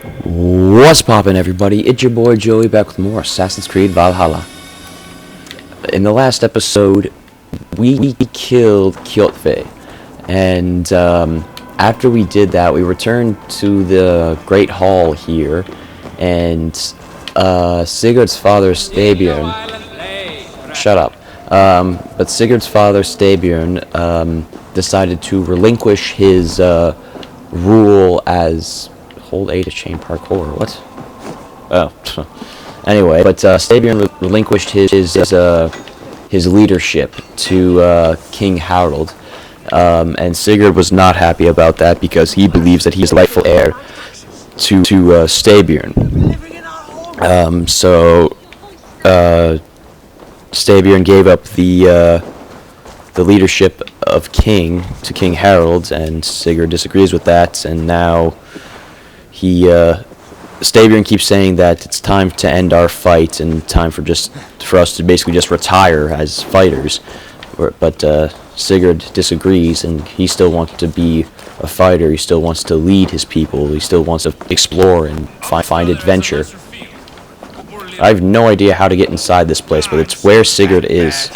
What's poppin', everybody? It's your boy Joey back with more Assassin's Creed Valhalla. In the last episode, we killed Kjotve, and after we did that, we returned to the Great Hall here, and Sigurd's father Styrbjorn. Shut up. But Sigurd's father Styrbjorn decided to relinquish his rule as hold A to chain parkour. What? Oh. Anyway, but Styrbjorn relinquished his leadership to King Harald, and Sigurd was not happy about that because he believes that he is rightful heir to Styrbjorn. So Styrbjorn gave up the leadership of King to King Harald, and Sigurd disagrees with that, and now Styrbjorn keeps saying that it's time to end our fight and time for us to basically just retire as fighters. But Sigurd disagrees, and he still wants to be a fighter. He still wants to lead his people. He still wants to explore and find adventure. I have no idea how to get inside this place, but it's where Sigurd is.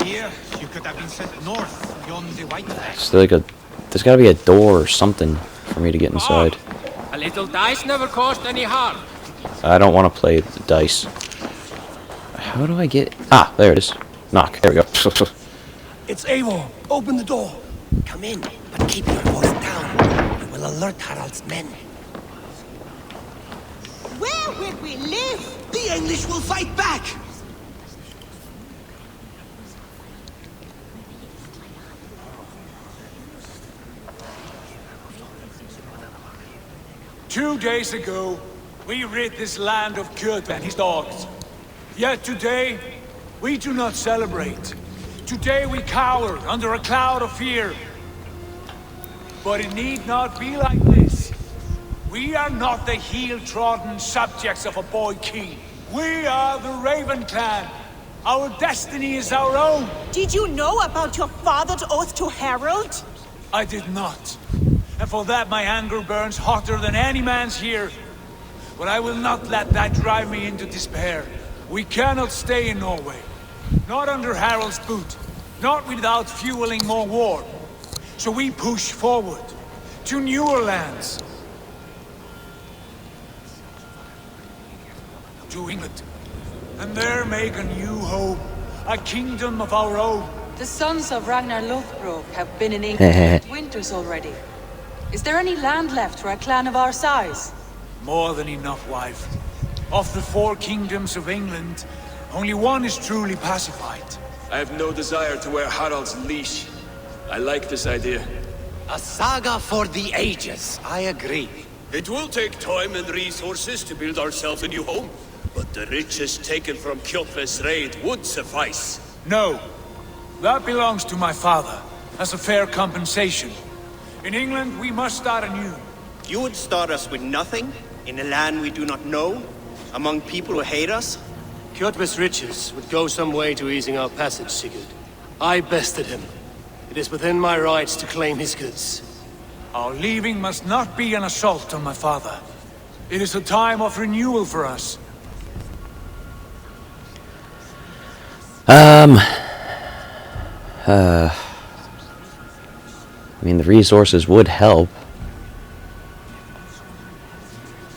There's got to be a door or something for me to get inside. A little dice never caused any harm. I don't want to play the dice. How do I get... Ah, there it is. Knock. There we go. It's Eivor. Open the door. Come in, but keep your voice down. I will alert Harald's men. Where will we live? The English will fight back! 2 days ago, we rid this land of Kjotve and his dogs. Yet today, we do not celebrate. Today we cower under a cloud of fear. But it need not be like this. We are not the heel-trodden subjects of a boy king. We are the Raven clan. Our destiny is our own. Did you know about your father's oath to Harald? I did not. And for that my anger burns hotter than any man's here. But I will not let that drive me into despair. We cannot stay in Norway. Not under Harald's boot. Not without fueling more war. So we push forward. To newer lands. To England. And there make a new home. A kingdom of our own. The sons of Ragnar Lothbrok have been in England winters already. Is there any land left for a clan of our size? More than enough, wife. Of the 4 kingdoms of England, only one is truly pacified. I have no desire to wear Harald's leash. I like this idea. A saga for the ages, I agree. It will take time and resources to build ourselves a new home, but the riches taken from Kjotve's raid would suffice. No. That belongs to my father, as a fair compensation. In England, we must start anew. You would start us with nothing, in a land we do not know, among people who hate us? Kjotve's riches would go some way to easing our passage, Sigurd. I bested him. It is within my rights to claim his goods. Our leaving must not be an assault on my father. It is a time of renewal for us. I mean, the resources would help.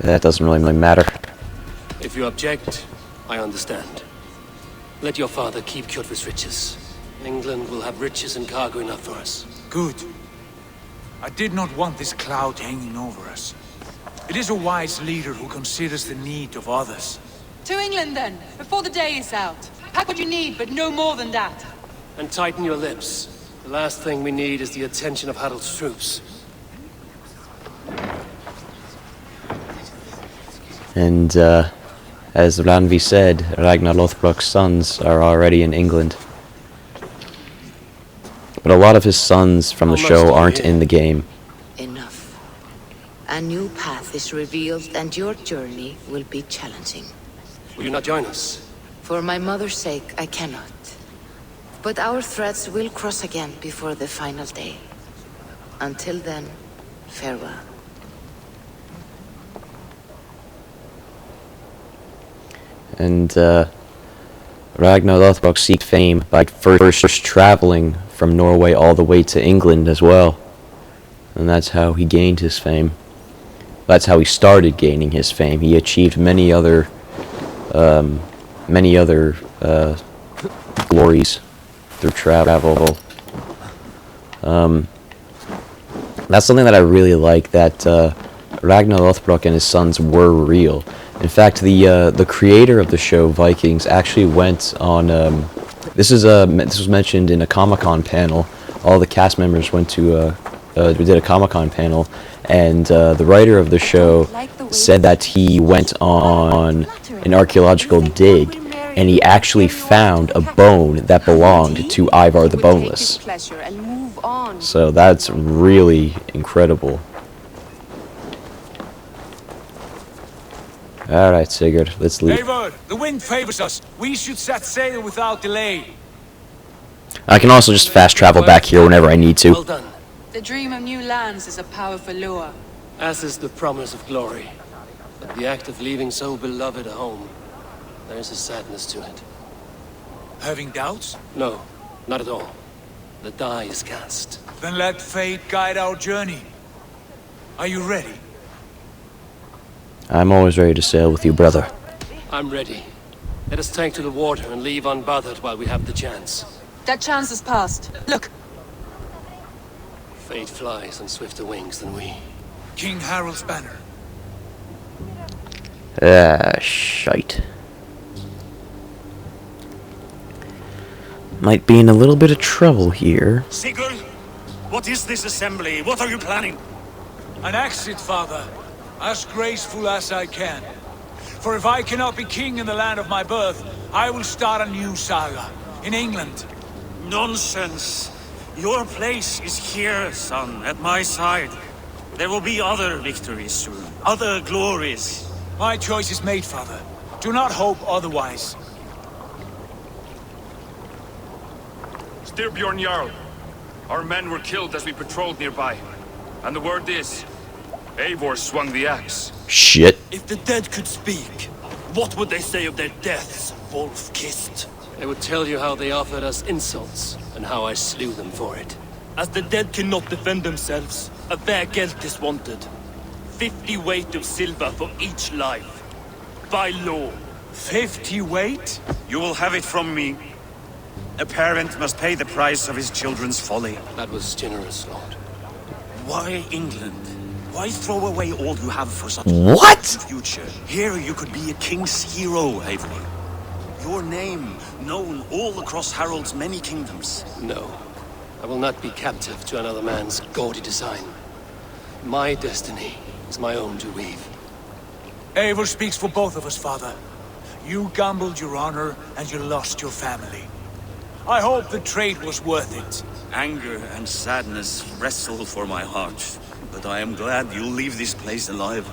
That doesn't really matter. If you object, I understand. Let your father keep Kjotve's riches. England will have riches and cargo enough for us. Good. I did not want this cloud hanging over us. It is a wise leader who considers the need of others. To England then, before the day is out. Pack what you need, but no more than that. And tighten your lips. The last thing we need is the attention of Harald's troops. And, as Randvi said, Ragnar Lothbrok's sons are already in England. But a lot of his sons from the show aren't in the game. Enough. A new path is revealed and your journey will be challenging. Will you not join us? For my mother's sake, I cannot. But our threads will cross again before the final day. Until then, farewell. And Ragnar Lothbrok seeked fame by first traveling from Norway all the way to England as well. And that's how he gained his fame. That's how he started gaining his fame. He achieved many other glories through travel. That's something that I really like, that Ragnar Lothbrok and his sons were real. In fact, the creator of the show, Vikings, actually went on. This was mentioned in a Comic-Con panel. All the cast members went to did a Comic-Con panel, and the writer of the show said that he went on an archaeological dig, and he actually found a bone that belonged to Eivor the Boneless. So that's really incredible. Alright, Sigurd, let's leave. Eivor, the wind favors us. We should set sail without delay. I can also just fast travel back here whenever I need to. Well done. The dream of new lands is a powerful lure. As is the promise of glory. But the act of leaving so beloved a home, there is a sadness to it. Having doubts? No, not at all. The die is cast. Then let fate guide our journey. Are you ready? I'm always ready to sail with you, brother. I'm ready. Let us take to the water and leave unbothered while we have the chance. That chance is past. Look! Fate flies on swifter wings than we. King Harald's banner. Shite. Might be in a little bit of trouble here. Sigurd, what is this assembly? What are you planning? An exit, father. As graceful as I can. For if I cannot be king in the land of my birth, I will start a new saga. In England. Nonsense. Your place is here, son, at my side. There will be other victories soon. Other glories. My choice is made, father. Do not hope otherwise. Styrbjorn Jarl. Our men were killed as we patrolled nearby. And the word is, Eivor swung the axe. Shit. If the dead could speak, what would they say of their deaths, wolf-kissed? They would tell you how they offered us insults, and how I slew them for it. As the dead cannot defend themselves, a fair gelt is wanted. 50 weight of silver for each life. By law. 50 weight? You will have it from me. A parent must pay the price of his children's folly. That was generous, Lord. Why England? Why throw away all you have for such What? a future? Here you could be a king's hero, Eivor. Your name known all across Harald's many kingdoms. No. I will not be captive to another man's gaudy design. My destiny is my own to weave. Eivor speaks for both of us, father. You gambled your honor, and you lost your family. I hope the trade was worth it. Anger and sadness wrestle for my heart, but I am glad you'll leave this place alive.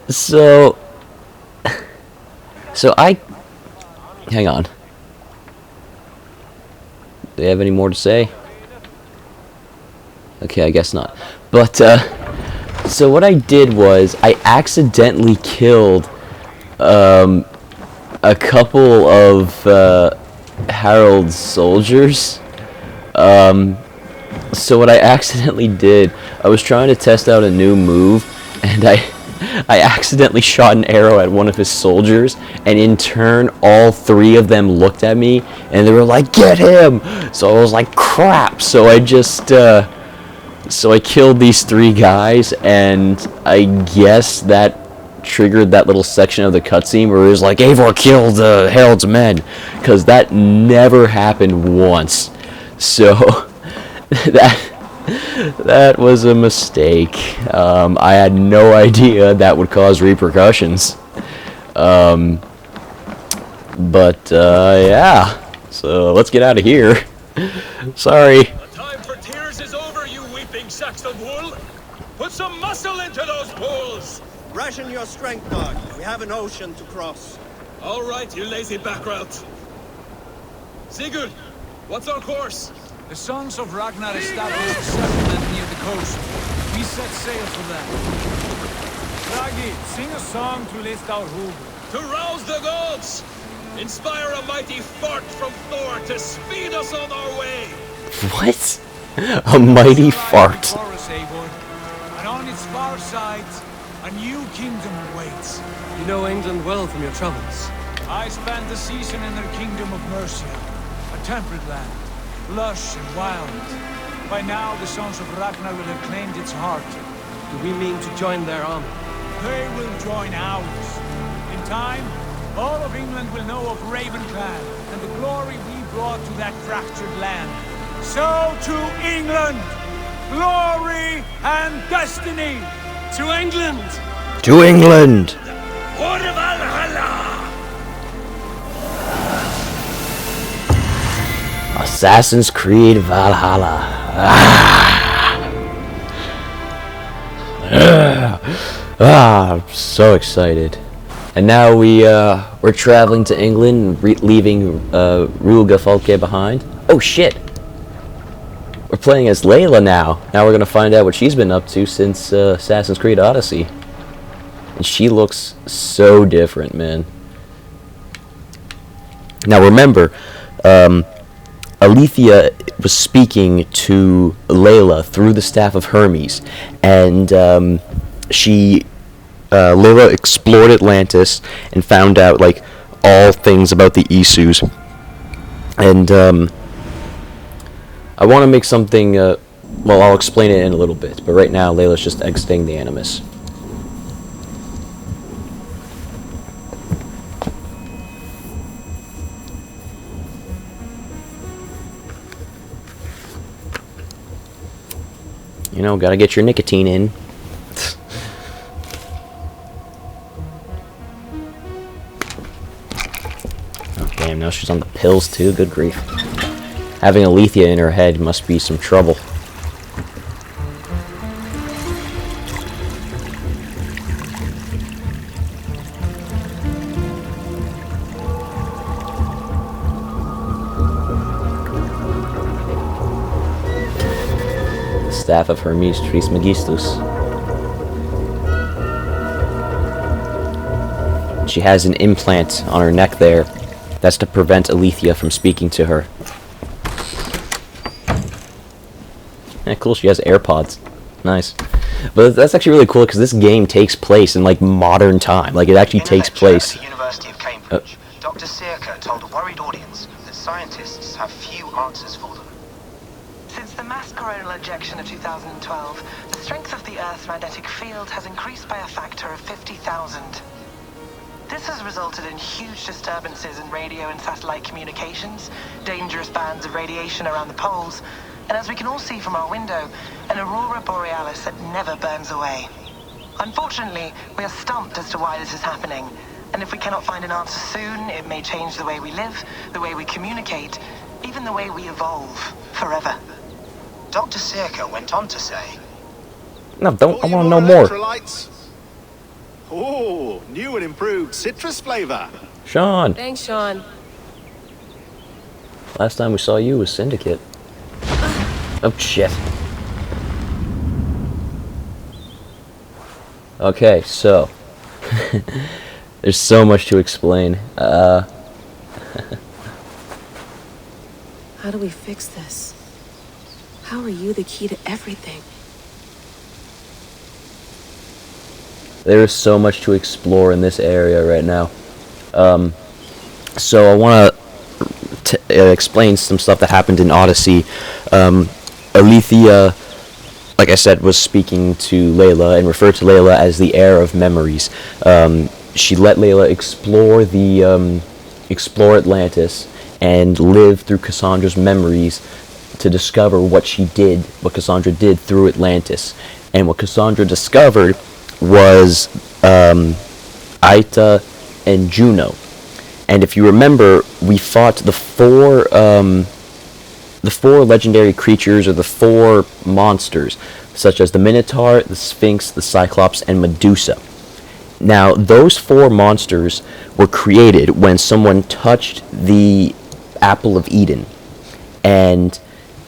So I... Hang on. Do they have any more to say? Okay, I guess not. But, so what I did was, I accidentally killed, a couple of, Harald's soldiers. So what I accidentally did, I was trying to test out a new move, and I accidentally shot an arrow at one of his soldiers, and in turn, all three of them looked at me, and they were like, "Get him!" So I was like, crap! So I just, so I killed these three guys, and I guess that triggered that little section of the cutscene where it was like, Eivor killed Harald's men, because that never happened once. So, that was a mistake. I had no idea that would cause repercussions. Yeah. So let's get out of here. Sorry. The time for tears is over, you weeping sacks of wool. Put some muscle into those bulls. Ration your strength, dog. We have an ocean to cross. All right, you lazy back route. Sigurd, what's our course? The sons of Ragnar established a settlement near the coast. We set sail for them. Raggi, sing a song to lift our hood. To rouse the gods! Inspire a mighty fart from Thor to speed us on our way! What? A mighty fart. Forest, Eivor. And on its far sides, a new kingdom awaits. You know England well from your travels. I spent the season in their kingdom of Mercia, a temperate land, lush and wild. By now, the sons of Ragnar will have claimed its heart. Do we mean to join their army? They will join ours. In time, all of England will know of Raven Clan and the glory we brought to that fractured land. So to England, glory and destiny. To England! To England! For Valhalla! Assassin's Creed Valhalla. I'm so excited. And now we're traveling to England, leaving Ruga Folke behind. Oh shit! We're playing as Layla now. Now we're gonna find out what she's been up to since Assassin's Creed Odyssey. And she looks so different, man. Now remember, Alethea was speaking to Layla through the Staff of Hermes, and Layla explored Atlantis and found out like all things about the Isus. And I want to make something. Well, I'll explain it in a little bit. But right now, Layla's just exiting the Animus. You know, gotta get your nicotine in. Oh, damn, now she's on the pills too, good grief. Having Alethea in her head must be some trouble. Staff of Hermes Trismegistus. She has an implant on her neck there. That's to prevent Alethea from speaking to her. Yeah, cool, she has AirPods. Nice. But that's actually really cool because this game takes place in like modern time. Like it actually takes place. At the University of Cambridge, Dr. Sirka told a worried audience that scientists have few answers for them. Since the mass coronal ejection of 2012, the strength of the Earth's magnetic field has increased by a factor of 50,000. This has resulted in huge disturbances in radio and satellite communications, dangerous bands of radiation around the poles, and as we can all see from our window, an aurora borealis that never burns away. Unfortunately, we are stumped as to why this is happening, and if we cannot find an answer soon, it may change the way we live, the way we communicate, even the way we evolve, forever. Dr. Sirka went on to say, No, don't. I want to know more. Oh, new and improved citrus flavor. Sean. Thanks, Sean. Last time we saw you was Syndicate. Oh, shit. Okay, so. There's so much to explain. How do we fix this? How are you the key to everything? There is so much to explore in this area right now. So I want to explain some stuff that happened in Odyssey. Alethea, like I said, was speaking to Layla and referred to Layla as the heir of memories. She let Layla explore Atlantis and live through Cassandra's memories to discover what Cassandra did through Atlantis. And what Cassandra discovered was Aita and Juno. And if you remember, we fought the four legendary creatures, or the four monsters, such as the Minotaur, the Sphinx, the Cyclops, and Medusa. Now, those four monsters were created when someone touched the Apple of Eden. And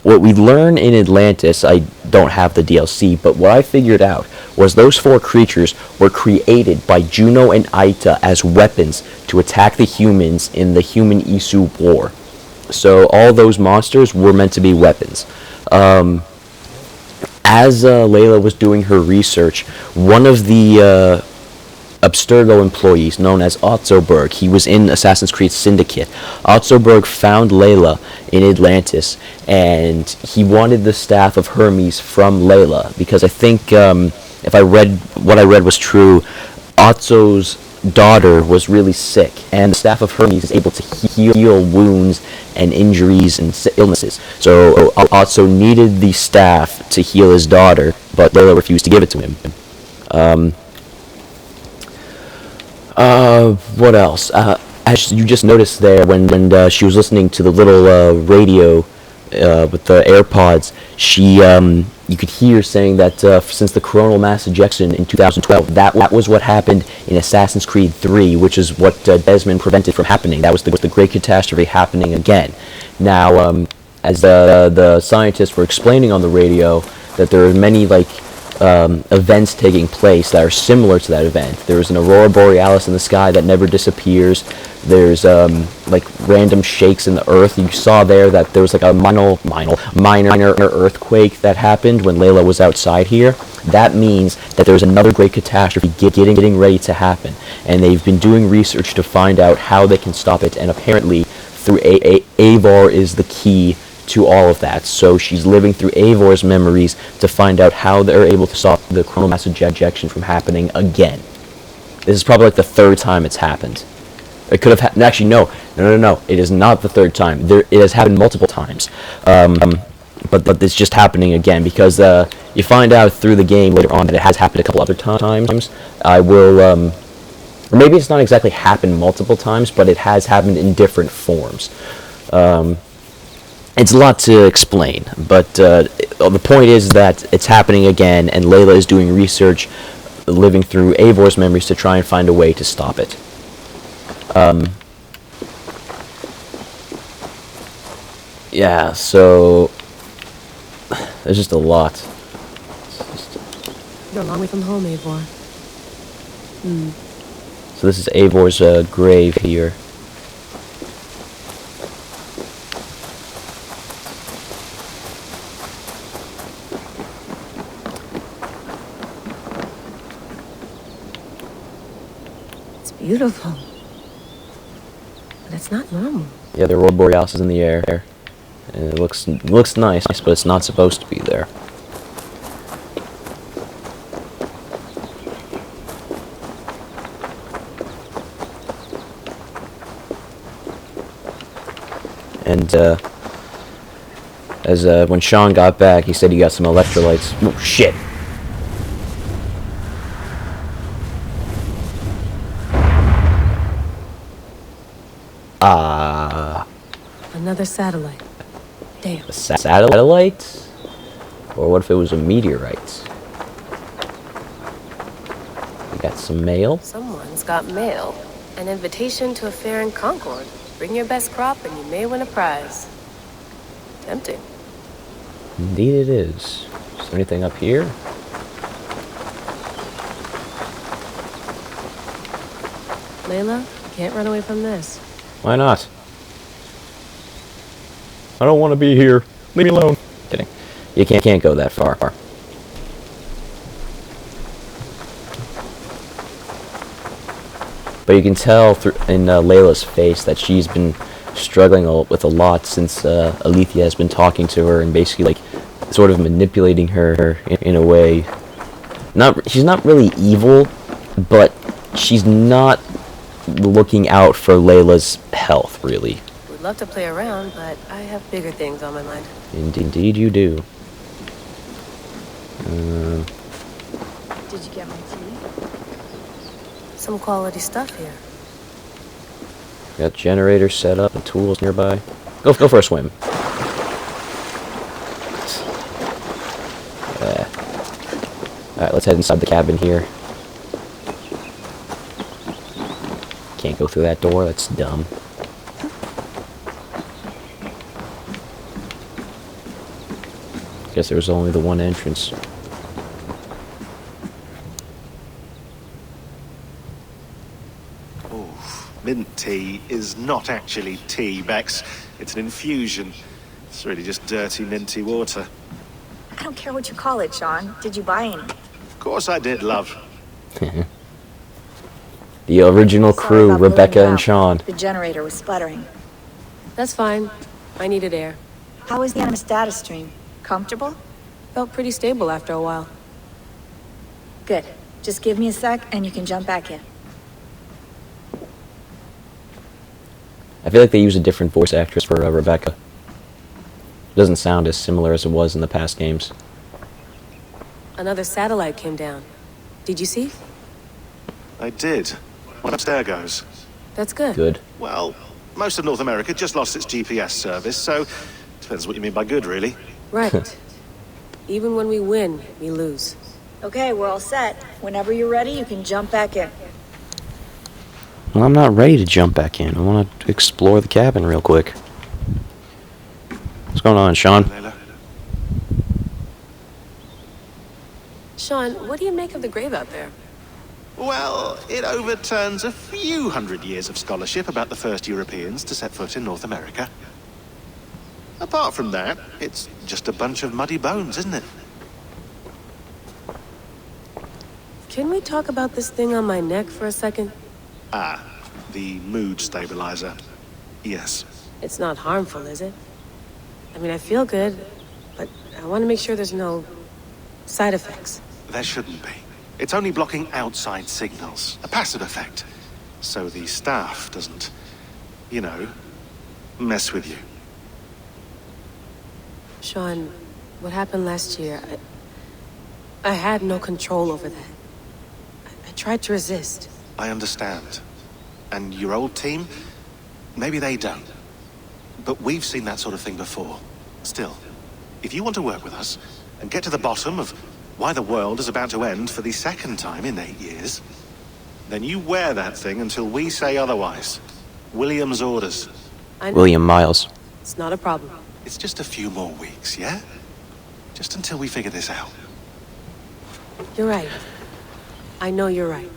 what we learn in Atlantis, I don't have the DLC, but what I figured out was those 4 creatures were created by Juno and Aita as weapons to attack the humans in the Human-Isu War. So all those monsters were meant to be weapons. As Layla was doing her research, one of the Abstergo employees, known as Otzoberg, he was in Assassin's Creed Syndicate. Otzoberg found Layla in Atlantis, and he wanted the Staff of Hermes from Layla, because I think, if what I read was true, Otzo's daughter was really sick, and the Staff of Hermes is able to heal wounds and injuries and illnesses. So Otzo needed the staff to heal his daughter, but Layla refused to give it to him. What else? As you just noticed there, when she was listening to the little radio with the AirPods, you could hear saying that since the coronal mass ejection in 2012, that was what happened in Assassin's Creed 3, which is what Desmond prevented from happening. That was the great catastrophe happening again. Now, as the scientists were explaining on the radio, that there are many events taking place that are similar to that event. There's an aurora borealis in the sky that never disappears. There's random shakes in the earth. You saw there that there was a minor earthquake that happened when Layla was outside here. That means that there's another great catastrophe getting ready to happen, and they've been doing research to find out how they can stop it. And apparently, through Eivor is the key to all of that. So she's living through Eivor's memories to find out how they're able to stop the coronal mass ejection from happening again. This is probably the 3rd time it's happened. It could have actually no. It is not the 3rd time. It has happened multiple times. But it's just happening again because you find out through the game later on that it has happened a couple other times. I will, or maybe it's not exactly happened multiple times, but it has happened in different forms. It's a lot to explain, but the point is that it's happening again, and Layla is doing research, living through Eivor's memories to try and find a way to stop it. Yeah, so there's just a lot. You're a long way from home, Eivor. So this is Eivor's grave here. Beautiful. But it's not normal. Yeah, the aurora borealis is in the air. And it looks nice, but it's not supposed to be there. And when Sean got back, he said he got some electrolytes. Oh shit! Another satellite. Damn. A satellite? Or what if it was a meteorite? We got some mail. Someone's got mail. An invitation to a fair in Concord. Bring your best crop and you may win a prize. Tempting. Indeed it is. Is there anything up here? Layla, you can't run away from this. Why not? I don't want to be here. Leave me alone. Kidding. You can't go that far. But you can tell in Layla's face that she's been struggling with a lot since Alethea has been talking to her and basically sort of manipulating her in a way. She's not really evil, but she's not looking out for Layla's health, really. Would love to play around, but I have bigger things on my mind. Indeed you do. Did you get my tea? Some quality stuff here. Got generators set up and tools nearby. Go for a swim. Alright, let's head inside the cabin here. Can't go through that door, that's dumb. Guess there was only the one entrance. Mint tea is not actually tea, Bex. It's an infusion. It's really just dirty, minty water. I don't care what you call it, Sean. Did you buy any? Of course I did, love. The original crew, about Rebecca blowing and you Sean. out. The generator was sputtering. That's fine. I needed air. How was the Animus data stream? Comfortable? Felt pretty stable after a while. Good. Just give me a sec and you can jump back in. I feel like they use a different voice actress for Rebecca. It doesn't sound as similar as it was in the past games. Another satellite came down. Did you see? I did. What upstairs goes? That's good. Good. Well, most of North America just lost its GPS service, so depends what you mean by good, really. Right. Even when we win, we lose. Okay, we're all set. Whenever you're ready, you can jump back in. Well, I'm not ready to jump back in. I want to explore the cabin real quick. What's going on, Sean? Sean, what do you make of the grave out there? Well, it overturns a few hundred years of scholarship about the first Europeans to set foot in North America. Apart from that, it's just a bunch of muddy bones, isn't it? Can we talk about this thing on my neck for a second? Ah, the mood stabilizer. Yes. It's not harmful, is it? I mean, I feel good, but I want to make sure there's no side effects. There shouldn't be. It's only blocking outside signals, a passive effect. So the staff doesn't, you know, mess with you. Sean, what happened last year, I had no control over that. I tried to resist. I understand. And your old team, maybe they don't. But we've seen that sort of thing before. Still, if you want to work with us and get to the bottom of why the world is about to end for the second time in 8 years, then you wear that thing until we say otherwise. William's orders. William Miles. It's not a problem. It's just a few more weeks, yeah? Just until we figure this out. You're right. I know you're right.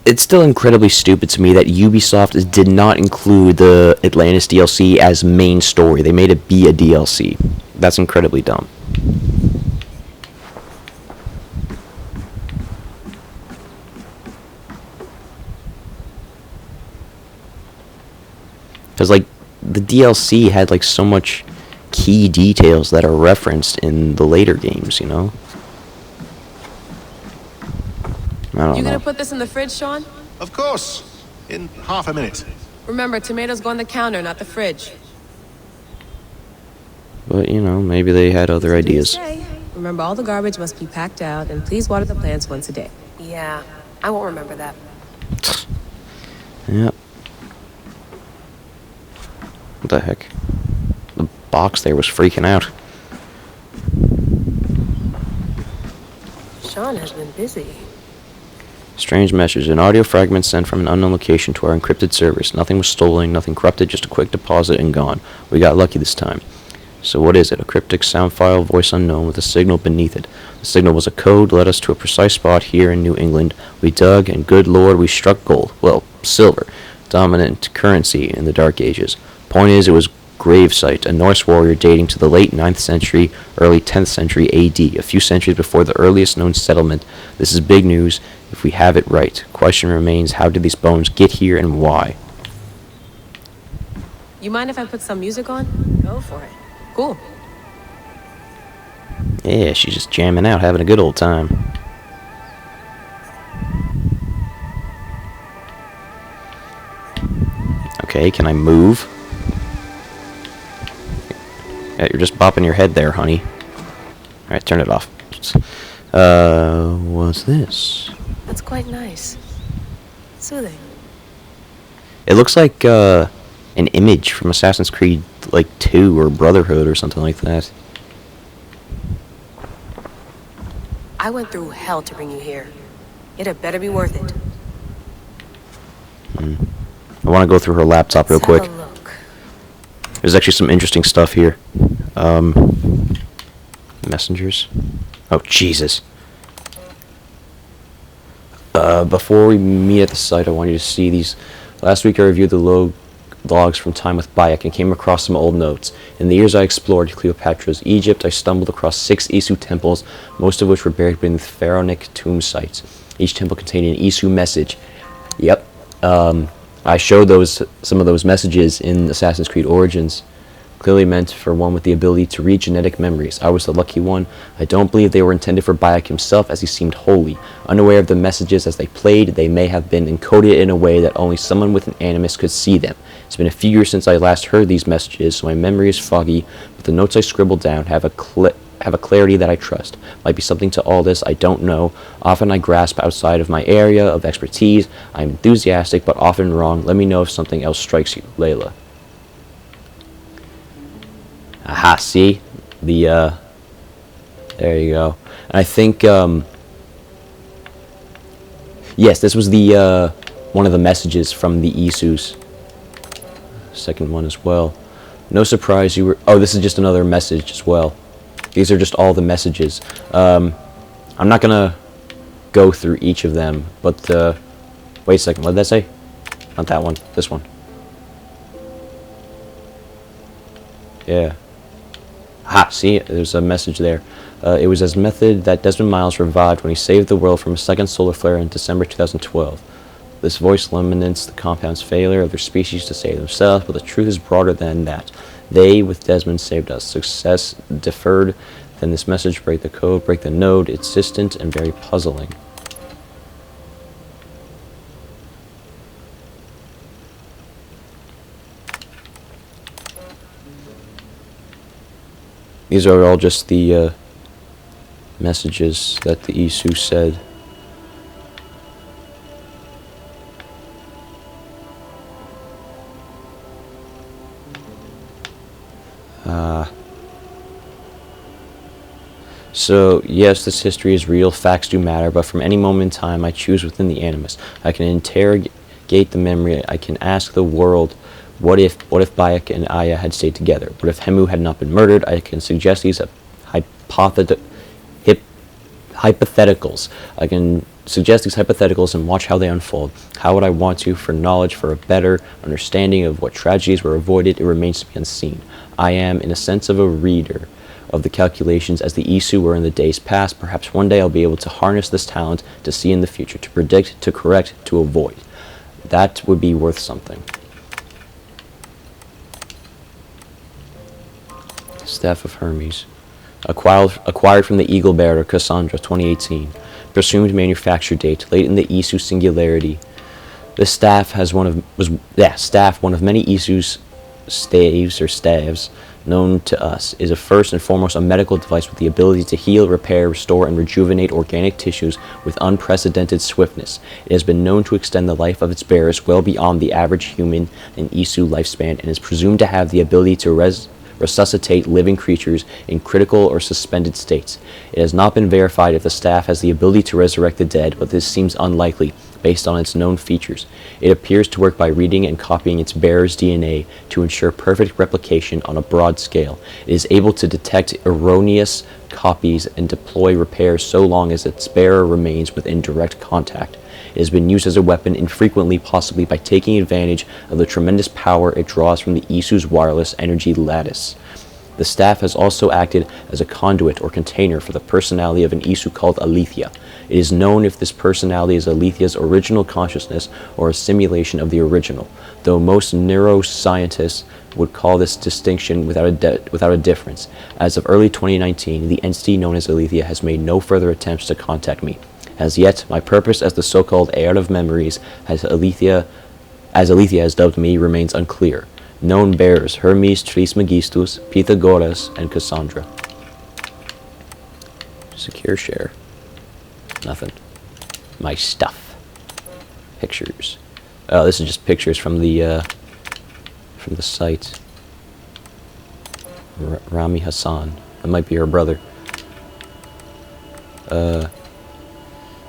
It's still incredibly stupid to me that Ubisoft did not include the Atlantis DLC as main story. They made it be a DLC. That's incredibly dumb. Because, like, the DLC had, like, so much key details that are referenced in the later games, you know? I don't You know. gonna put this in the fridge, Sean? Of course. In half a minute. Remember, tomatoes go on the counter, not the fridge. But, you know, maybe they had other ideas. Remember, all the garbage must be packed out, and please water the plants once a day. Yeah, I won't remember that. Yep. What the heck? The box there was freaking out. Sean has been busy. Strange message. An audio fragment sent from an unknown location to our encrypted servers. Nothing was stolen, nothing corrupted, just a quick deposit and gone. We got lucky this time. So what is it? A cryptic sound file, voice unknown, with a signal beneath it. The signal was a code, led us to a precise spot here in New England. We dug, and good lord, we struck gold. Well, silver. Dominant currency in the Dark Ages. Point is, it was gravesite, a Norse warrior dating to the late 9th century, early 10th century AD, a few centuries before the earliest known settlement. This is big news if we have it right. Question remains, how did these bones get here and why? You mind if I put some music on? Go for it. Cool. Yeah, she's just jamming out, having a good old time. Okay, can I move? Yeah, you're just bopping your head there, honey. Alright, turn it off. What's this? That's quite nice. Soothing. It looks like, an image from Assassin's Creed, like, 2 or Brotherhood or something like that. I went through hell to bring you here. It had better be worth it. I want to go through her laptop real quick. There's actually some interesting stuff here. Messengers. Oh, Jesus. Before we meet at the site, I want you to see these. Last week I reviewed the logs from time with Bayek and came across some old notes. In the years I explored Cleopatra's Egypt, I stumbled across 6 Isu temples, most of which were buried beneath pharaonic tomb sites. Each temple contained an Isu message. Yep. I showed some of those messages in Assassin's Creed Origins. Clearly meant for one with the ability to read genetic memories. I was the lucky one. I don't believe they were intended for Bayek himself, as he seemed holy. Unaware of the messages as they played, they may have been encoded in a way that only someone with an animus could see them. It's been a few years since I last heard these messages, so my memory is foggy, but the notes I scribbled down have a clarity that I trust. Might be something to all this, I don't know. Often I grasp outside of my area of expertise. I'm enthusiastic, but often wrong. Let me know if something else strikes you, Layla. Aha, see? There you go. And I think, yes, this was the, one of the messages from the Isus. Second one as well. No surprise you were... Oh, this is just another message as well. These are just all the messages. I'm not gonna go through each of them, but, wait a second, what did that say? Not that one, this one. Yeah. Ah, see, there's a message there. It was as method that Desmond Miles revived when he saved the world from a second solar flare in December 2012. This voice laments the compound's failure of their species to save themselves, but the truth is broader than that. They, with Desmond, saved us. Success deferred. Then this message, break the code, break the node. It's distant and very puzzling. These are all just the messages that the Isu said. So, yes, this history is real, facts do matter, but from any moment in time I choose within the animus. I can interrogate the memory, I can ask the world, what if Bayek and Aya had stayed together? What if Hemu had not been murdered? I can suggest these hypotheticals. I can suggest these hypotheticals and watch how they unfold. How would I want to, for knowledge, for a better understanding of what tragedies were avoided? It remains to be unseen. I am, in a sense, of a reader of the calculations as the Isu were in the days past. Perhaps one day I'll be able to harness this talent to see in the future, to predict, to correct, to avoid. That would be worth something. Staff of Hermes. Acquired from the Eagle Bearer, Cassandra, 2018. Presumed manufacture date, late in the Isu singularity. This staff has one of many Isu's staves known to us, is first and foremost a medical device with the ability to heal, repair, restore, and rejuvenate organic tissues with unprecedented swiftness. It has been known to extend the life of its bearers well beyond the average human and Isu lifespan, and is presumed to have the ability to resuscitate living creatures in critical or suspended states. It has not been verified if the staff has the ability to resurrect the dead, but this seems unlikely based on its known features. It appears to work by reading and copying its bearer's DNA to ensure perfect replication on a broad scale. It is able to detect erroneous copies and deploy repairs so long as its bearer remains within direct contact. It has been used as a weapon infrequently, possibly by taking advantage of the tremendous power it draws from the Isu's wireless energy lattice. The staff has also acted as a conduit or container for the personality of an Isu called Alethea. It is known if this personality is Alethea's original consciousness or a simulation of the original, though most neuroscientists would call this distinction without a difference. As of early 2019, the entity known as Alethea has made no further attempts to contact me. As yet, my purpose as the so-called heir of memories, as Alethea has dubbed me, remains unclear. Known bearers: Hermes Trismegistus, Pythagoras, and Cassandra. Secure share. Nothing. My stuff. Pictures. Oh, this is just pictures from the site. Rami Hassan. That might be her brother.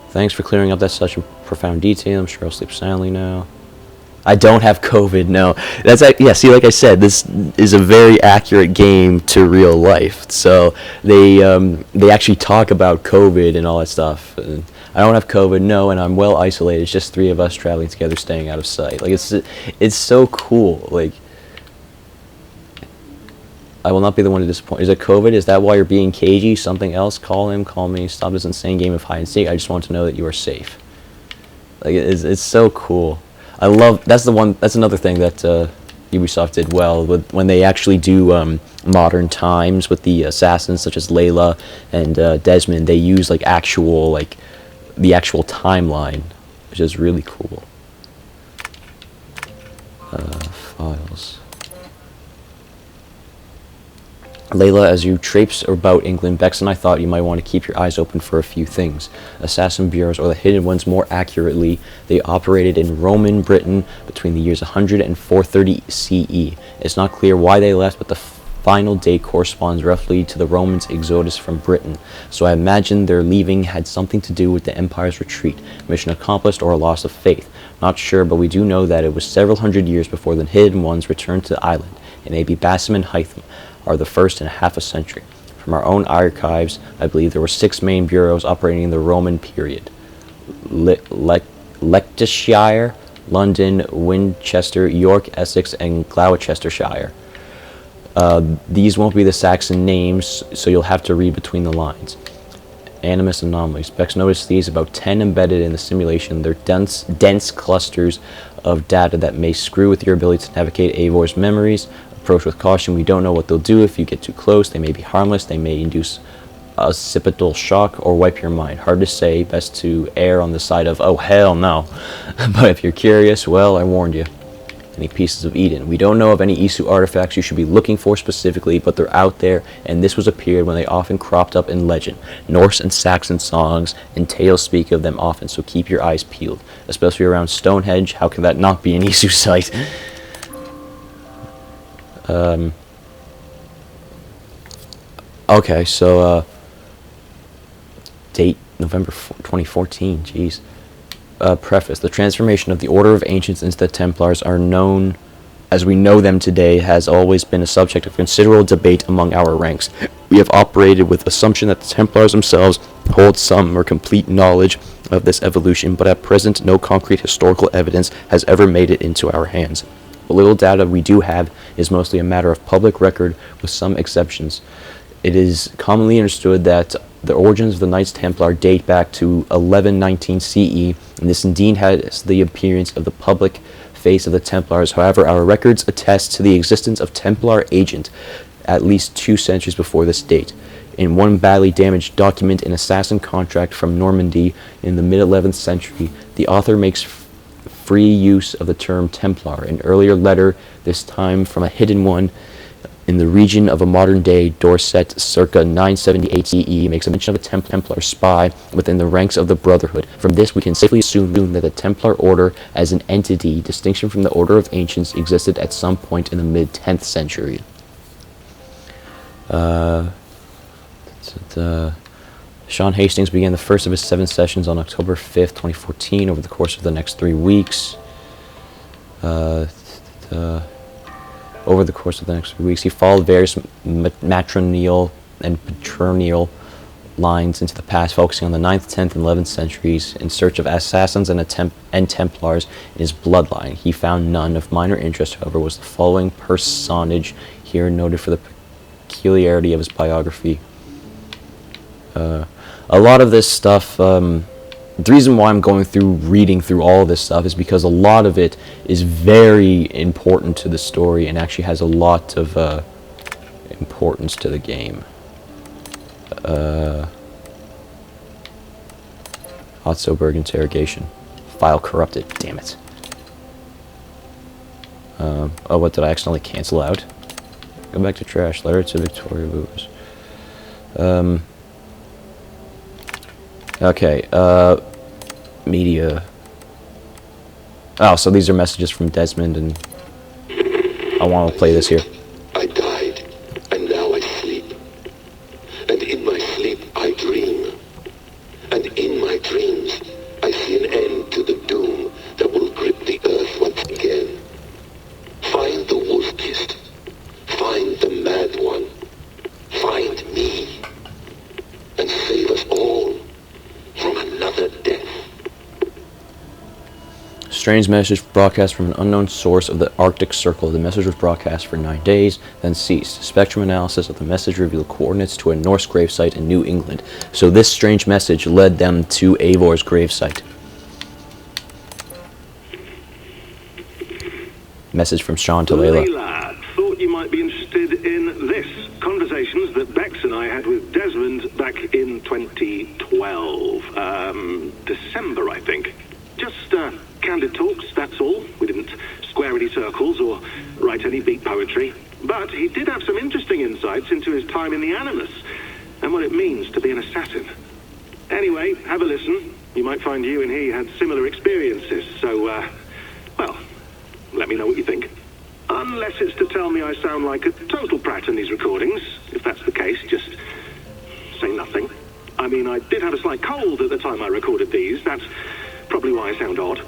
Thanks for clearing up that such profound detail. I'm sure I'll sleep soundly now. I don't have COVID. No, that's yeah. See, like I said, this is a very accurate game to real life. So they actually talk about COVID and all that stuff. I don't have COVID, no, and I'm well isolated. It's just 3 of us traveling together, staying out of sight. Like it's so cool. Like I will not be the one to disappoint. Is it COVID? Is that why you're being cagey? Something else? Call him. Call me. Stop this insane game of hide and seek. I just want to know that you are safe. Like it's so cool. I love. That's another thing that Ubisoft did well with when they actually do modern times with the assassins such as Layla and Desmond. They use like the actual timeline, which is really cool. Files. Layla, as you traipse about England, Bex and I thought you might want to keep your eyes open for a few things. Assassin bureaus, or the hidden ones more accurately, they operated in Roman Britain between the years 100 and 430 CE. It's not clear why they left, but the final date corresponds roughly to the Romans' exodus from Britain, so I imagine their leaving had something to do with the Empire's retreat, mission accomplished, or a loss of faith. Not sure, but we do know that it was several hundred years before the hidden ones returned to the island. It may be Basim and Hytham are the first in half a century. From our own archives, I believe there were 6 main bureaus operating in the Roman period. Leicestershire, London, Winchester, York, Essex, and Gloucestershire. These won't be the Saxon names, so you'll have to read between the lines. Animus anomalies. Bex noticed these, about 10 embedded in the simulation. They're dense clusters of data that may screw with your ability to navigate Eivor's memories. Approach with caution. We don't know what they'll do if you get too close. They may be harmless. They may induce occipital shock or wipe your mind. Hard to say. Best to err on the side of, oh hell no. But if you're curious, well, I warned you. Any pieces of Eden. We don't know of any Isu artifacts you should be looking for specifically, but they're out there, and this was a period when they often cropped up in legend. Norse and Saxon songs and tales speak of them often, so keep your eyes peeled. Especially around Stonehenge. How can that not be an Isu site? Okay, so date November 2014. Jeez. Preface. The transformation of the Order of Ancients into the Templars are known as we know them today has always been a subject of considerable debate among our ranks. We have operated with assumption that the Templars themselves hold some or complete knowledge of this evolution, but at present no concrete historical evidence has ever made it into our hands. The little data we do have is mostly a matter of public record, with some exceptions. It is commonly understood that the origins of the Knights Templar date back to 1119 CE, and this indeed has the appearance of the public face of the Templars. However, our records attest to the existence of Templar agent at least 2 centuries before this date. In one badly damaged document, an assassin contract from Normandy in the mid-11th century, the author makes free use of the term Templar. An earlier letter, this time from a hidden one, in the region of a modern-day Dorset, circa 978 CE, makes a mention of a Templar spy within the ranks of the Brotherhood. From this, we can safely assume that the Templar Order, as an entity, distinction from the Order of Ancients, existed at some point in the mid-10th century. Sean Hastings began the first of his 7 sessions on October 5th, 2014, over the course of the next 3 weeks. Over the course of the next few weeks, he followed various matrilineal and patrilineal lines into the past, focusing on the 9th, 10th, and 11th centuries in search of assassins and Templars in his bloodline. He found none. Of minor interest, however, was the following personage here noted for the peculiarity of his biography. A lot of this stuff, the reason why I'm reading through all of this stuff is because a lot of it is very important to the story and actually has a lot of importance to the game. Otzoberg interrogation. File corrupted. Damn it. Oh, what did I accidentally cancel out? Go back to trash. Letter to Victoria Lewis. Okay, media. Oh, so these are messages from Desmond, and I want to play this here. I died, and now I sleep. And in my sleep, I dream. And in my dreams, I see an end to the doom that will grip the earth once again. Strange message broadcast from an unknown source of the Arctic Circle. The message was broadcast for 9 days, then ceased. Spectrum analysis of the message revealed coordinates to a Norse gravesite in New England. So this strange message led them to Eivor's gravesite. Message from Sean to Layla. Lad, thought you might be interested in this. Conversations that Bex and I had with Desmond back in 2012. December, I think. Just candid talks, that's all. We didn't square any circles or write any beat poetry. But he did have some interesting insights into his time in the Animus and what it means to be an assassin. Anyway, have a listen. You might find you and he had similar experiences, so, well, let me know what you think. Unless it's to tell me I sound like a total prat in these recordings. If that's the case, just say nothing. I mean, I did have a slight cold at the time I recorded these. That's probably why I sound odd.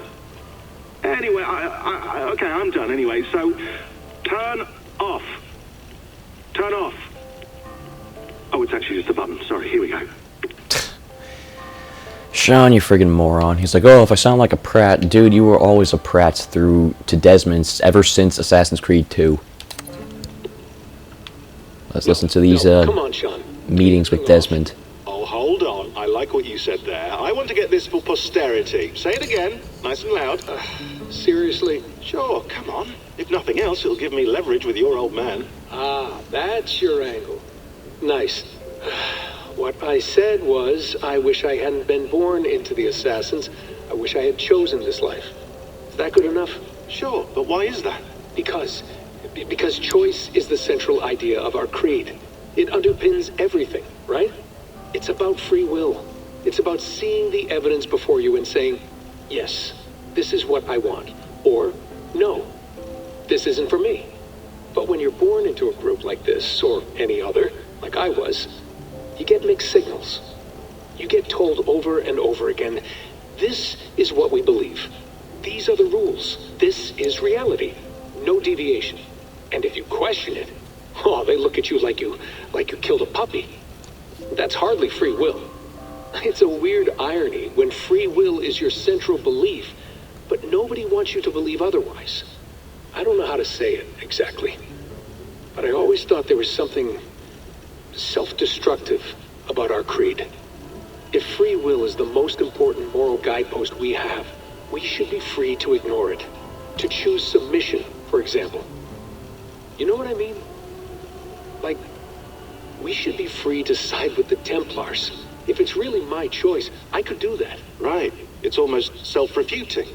Anyway, okay, I'm done anyway, so turn off. Turn off. Oh, it's actually just a button. Sorry, here we go. Sean, you friggin' moron. He's like, oh, if I sound like a prat. Dude, you were always a prat to Desmond ever since Assassin's Creed 2. Let's listen to these come on, Sean. meetings with Desmond. Oh, hold on. I like what you said there. I want to get this for posterity. Say it again, nice and loud. Seriously? Sure, come on. If nothing else, it'll give me leverage with your old man. Ah, that's your angle. Nice. What I said was, I wish I hadn't been born into the Assassins. I wish I had chosen this life. Is that good enough? Sure, but why is that? Because choice is the central idea of our creed. It underpins everything, right? It's about free will. It's about seeing the evidence before you and saying, yes, this is what I want. Or, no, this isn't for me. But when you're born into a group like this, or any other, like I was, you get mixed signals. You get told over and over again, this is what we believe. These are the rules. This is reality. No deviation. And if you question it, oh, they look at you like you killed a puppy. That's hardly free will. It's a weird irony when free will is your central belief, but nobody wants you to believe otherwise. I don't know how to say it exactly, but I always thought there was something self-destructive about our creed. If free will is the most important moral guidepost we have, we should be free to ignore it. To choose submission, for example. You know what I mean? Like, we should be free to side with the Templars. If it's really my choice, I could do that. Right. It's almost self-refuting.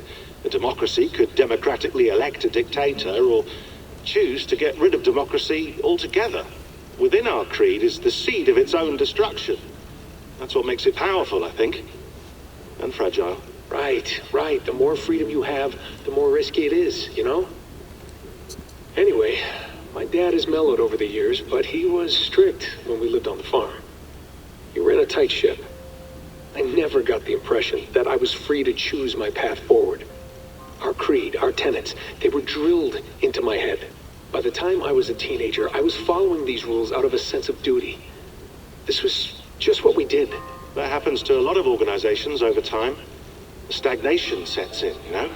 A democracy could democratically elect a dictator or choose to get rid of democracy altogether. Within our creed is the seed of its own destruction. That's what makes it powerful, I think. And fragile. Right. The more freedom you have, the more risky it is, you know? Anyway, my dad has mellowed over the years, but he was strict when we lived on the farm. He ran a tight ship. I never got the impression that I was free to choose my path forward. Our creed, our tenets, they were drilled into my head. By the time I was a teenager, I was following these rules out of a sense of duty. This was just what we did. That happens to a lot of organizations over time. The stagnation sets in, you know?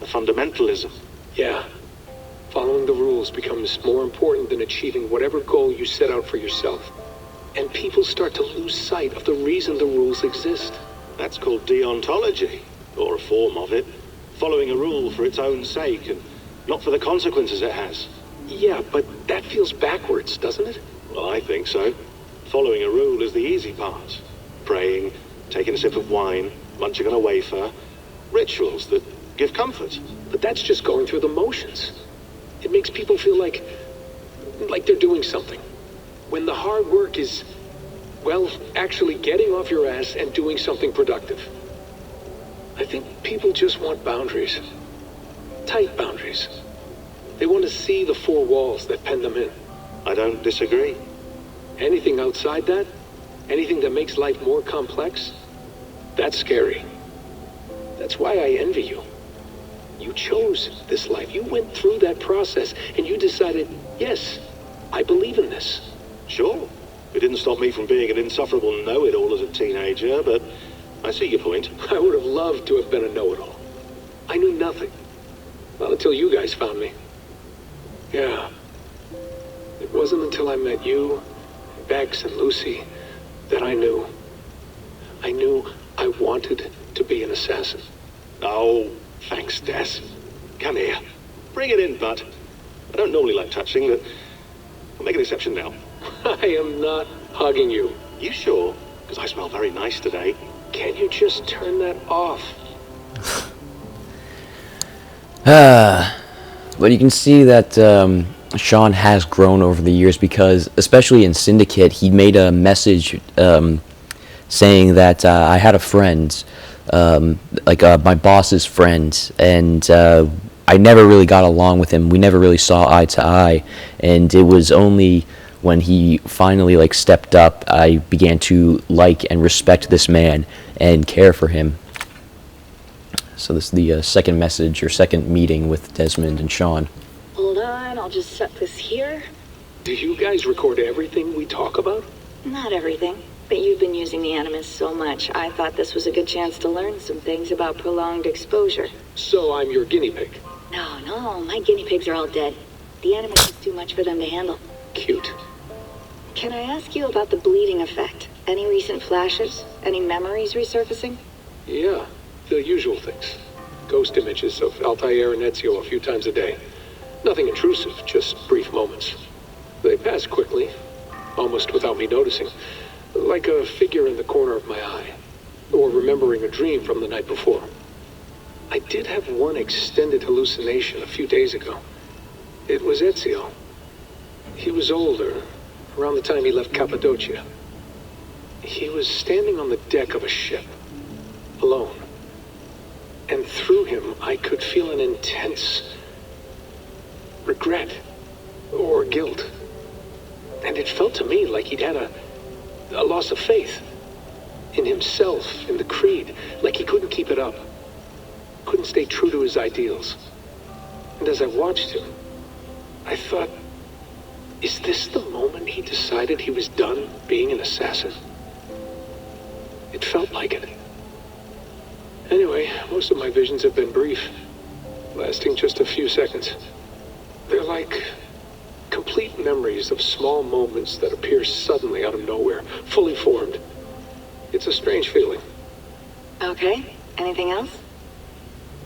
The fundamentalism. Yeah. Following the rules becomes more important than achieving whatever goal you set out for yourself. And people start to lose sight of the reason the rules exist. That's called deontology, or a form of it. Following a rule for its own sake and not for the consequences it has. Yeah, but that feels backwards, doesn't it? Well, I think so. Following a rule is the easy part. Praying, taking a sip of wine, munching on a wafer. Rituals that give comfort. But that's just going through the motions. It makes people feel like they're doing something. When the hard work is, well, actually getting off your ass and doing something productive. I think people just want boundaries. Tight boundaries. They want to see the four walls that pen them in. I don't disagree. Anything outside that, anything that makes life more complex, that's scary. That's why I envy you. You chose this life. You went through that process and you decided, yes, I believe in this. Sure. It didn't stop me from being an insufferable know-it-all as a teenager, but I see your point. I would have loved to have been a know-it-all. I knew nothing. Not until you guys found me. Yeah. It wasn't until I met you, Bex, and Lucy that I knew. I knew I wanted to be an assassin. Oh, thanks, Des. Come here. Bring it in, bud. I don't normally like touching, but I'll make an exception now. I am not hugging you. You sure? Because I smell very nice today. Can't you just turn that off? But you can see that Sean has grown over the years, because, especially in Syndicate, he made a message saying that I had a friend, my boss's friend, and I never really got along with him. We never really saw eye to eye, and it was only when he finally stepped up, I began to like and respect this man and care for him. So this is the second message, or second meeting with Desmond and Sean. Hold on, I'll just set this here. Do you guys record everything we talk about? Not everything, but you've been using the Animus so much, I thought this was a good chance to learn some things about prolonged exposure. So I'm your guinea pig? No, my guinea pigs are all dead. The Animus is too much for them to handle. Cute. Can I ask you about the bleeding effect? Any recent flashes? Any memories resurfacing? Yeah, the usual things. Ghost images of Altair and Ezio a few times a day. Nothing intrusive, just brief moments. They pass quickly, almost without me noticing. Like a figure in the corner of my eye. Or remembering a dream from the night before. I did have one extended hallucination a few days ago. It was Ezio. He was older, around the time he left Cappadocia. He was standing on the deck of a ship, alone. And through him, I could feel an intense regret or guilt. And it felt to me like he'd had a loss of faith in himself, in the creed, like he couldn't keep it up, couldn't stay true to his ideals. And as I watched him, I thought, is this the moment he decided he was done being an assassin? It felt like it. Anyway, most of my visions have been brief, lasting just a few seconds. They're like complete memories of small moments that appear suddenly out of nowhere, fully formed. It's a strange feeling. Okay, anything else?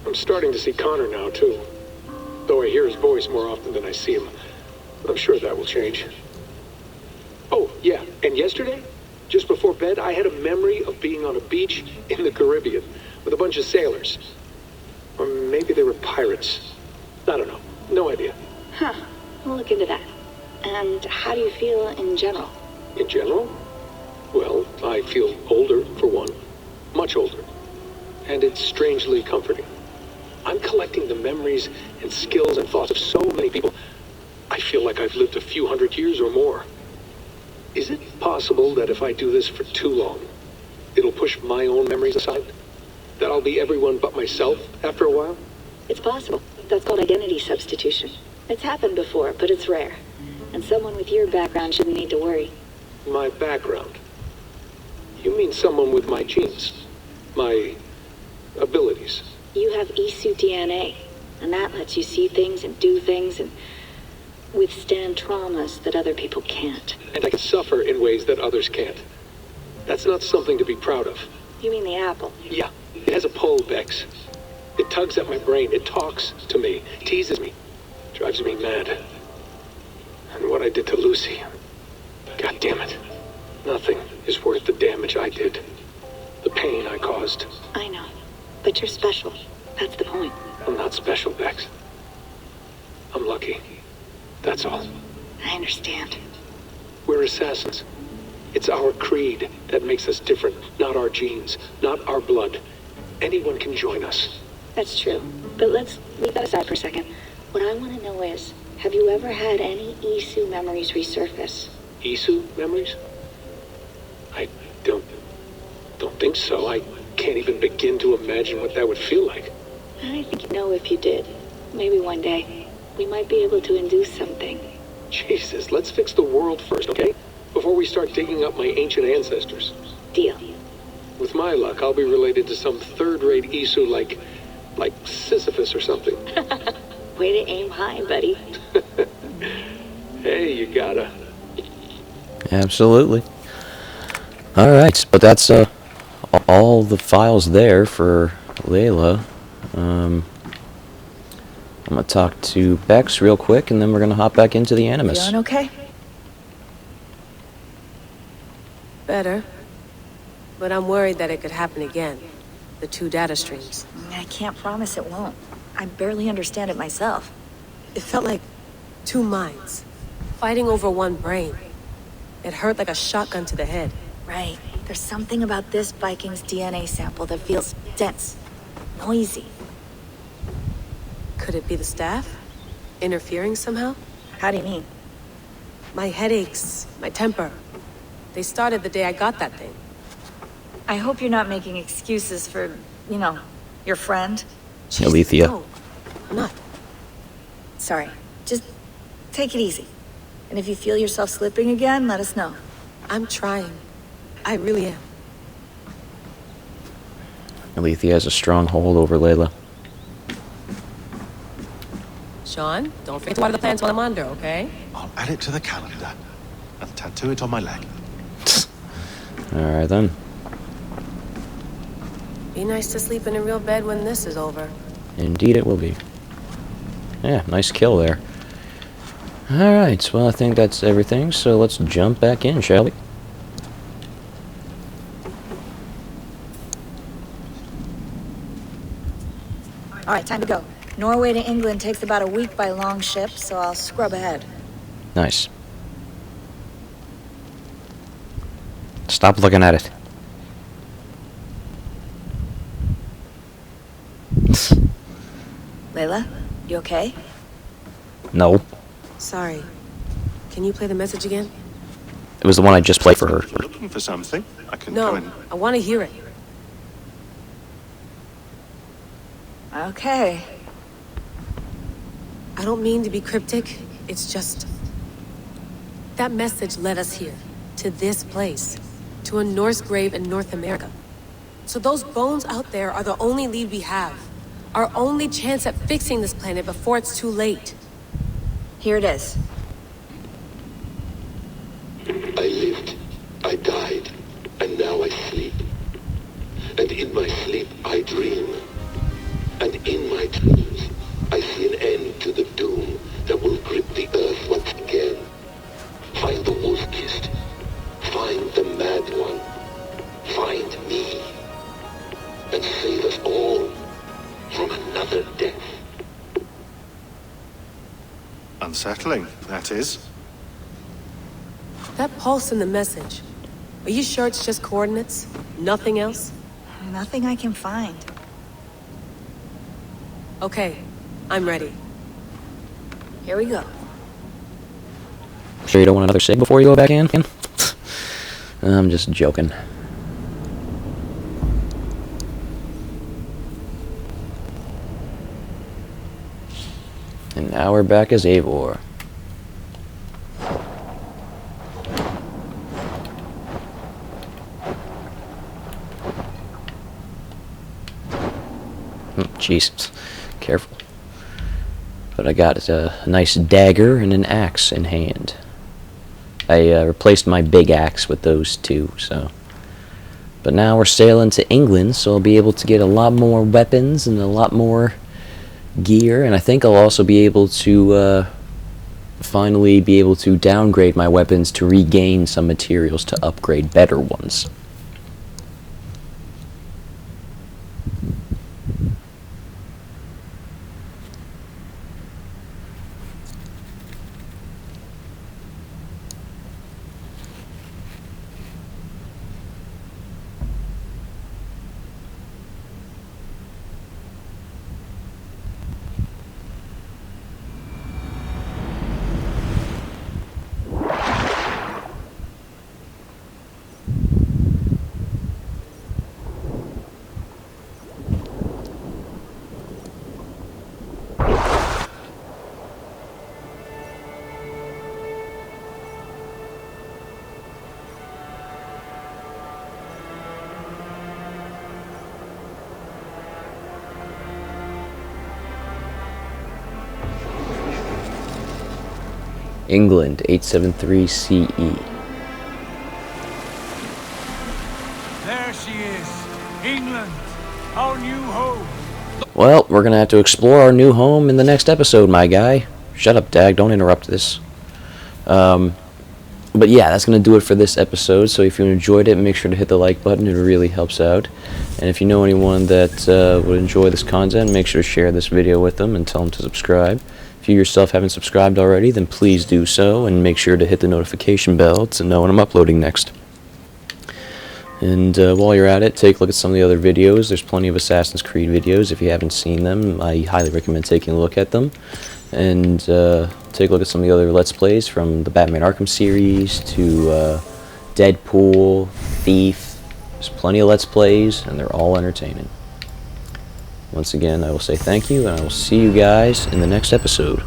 I'm starting to see Connor now, too. Though I hear his voice more often than I see him. I'm sure that will change. Oh, yeah, and yesterday, just before bed, I had a memory of being on a beach in the Caribbean with a bunch of sailors. Or maybe they were pirates. I don't know. No idea. Huh. We'll look into that. And how do you feel in general? In general? Well, I feel older, for one. Much older. And it's strangely comforting. I'm collecting the memories and skills and thoughts of so many people. I feel like I've lived a few hundred years or more. Is it possible that if I do this for too long, it'll push my own memories aside? That I'll be everyone but myself after a while? It's possible. That's called identity substitution. It's happened before, but it's rare. And someone with your background shouldn't need to worry. My background? You mean someone with my genes? My abilities? You have Isu DNA, and that lets you see things and do things and withstand traumas that other people can't. And I can suffer in ways that others can't. That's not something to be proud of. You mean the apple? Yeah, it has a pull, Bex. It tugs at my brain, it talks to me, teases me, drives me mad. And what I did to Lucy, God damn it. Nothing is worth the damage I did. The pain I caused. I know, but you're special. That's the point. I'm not special, Bex. I'm lucky. That's all. I understand. We're assassins. It's our creed that makes us different, not our genes, not our blood. Anyone can join us. That's true. But let's leave that aside for a second. What I want to know is, have you ever had any Isu memories resurface? Isu memories? I don't think so. I can't even begin to imagine what that would feel like. I think you'd know if you did. Maybe one day, we might be able to induce something. Jesus, let's fix the world first, okay? Before we start digging up my ancient ancestors. Deal. With my luck, I'll be related to some third-rate Isu like Like Sisyphus or something. Way to aim high, buddy. Hey, you gotta. Absolutely. Alright, but that's all the files there for Layla. I'm gonna talk to Bex real quick, and then we're gonna hop back into the Animus. Feeling okay? Better. But I'm worried that it could happen again. The 2 data streams. I can't promise it won't. I barely understand it myself. It felt like 2 minds, fighting over 1 brain. It hurt like a shotgun to the head. Right. There's something about this Viking's DNA sample that feels dense, noisy. Could it be the staff? Interfering somehow? How do you mean? My headaches, my temper. They started the day I got that thing. I hope you're not making excuses for, you know, your friend. Alethea. No, I'm not. Sorry. Just take it easy. And if you feel yourself slipping again, let us know. I'm trying. I really am. Alethea has a strong hold over Layla. Sean, don't forget to water the plants while I'm under, okay? I'll add it to the calendar and tattoo it on my leg. Alright then. Be nice to sleep in a real bed when this is over. Indeed it will be. Yeah, nice kill there. Alright, well I think that's everything, so let's jump back in, shall we? Alright, time to go. Norway to England takes about a week by long ship, so I'll scrub ahead. Nice. Stop looking at it. Layla, you okay? No. Sorry. Can you play the message again? It was the one I just played for her. You're looking for something? I can go in. No, I want to hear it. Okay. I don't mean to be cryptic. It's just... that message led us here. To this place. To a Norse grave in North America. So those bones out there are the only lead we have. Our only chance at fixing this planet before it's too late. Here it is. I lived, I died, and now I sleep. And in my sleep I dream. And in my dreams I see an end to the doom that will grip the earth once again. Find the wolf-kissed. Find the mad one. Find me. And save us all from another death. Unsettling, that is. That pulse in the message. Are you sure it's just coordinates? Nothing else? Nothing I can find. Okay, I'm ready. Here we go. Sure you don't want another cig before you go back in? I'm just joking. And now we're back as Eivor. Jeez, careful. But I got a nice dagger and an axe in hand. I replaced my big axe with those two, so... But now we're sailing to England, so I'll be able to get a lot more weapons and a lot more gear, and I think I'll also be able to finally be able to downgrade my weapons to regain some materials to upgrade better ones. England, 873 CE. There she is. England, our new home. Well, we're gonna have to explore our new home in the next episode, my guy. Shut up, Dag, don't interrupt this. But yeah, that's going to do it for this episode. So if you enjoyed it, make sure to hit the like button. It really helps out. And if you know anyone that would enjoy this content, make sure to share this video with them and tell them to subscribe. If you yourself haven't subscribed already, then please do so. And make sure to hit the notification bell to know when I'm uploading next. And while you're at it, take a look at some of the other videos. There's plenty of Assassin's Creed videos. If you haven't seen them, I highly recommend taking a look at them. And take a look at some of the other Let's Plays, from the Batman Arkham series to Deadpool, Thief. There's plenty of Let's Plays, and they're all entertaining. Once again, I will say thank you, and I will see you guys in the next episode.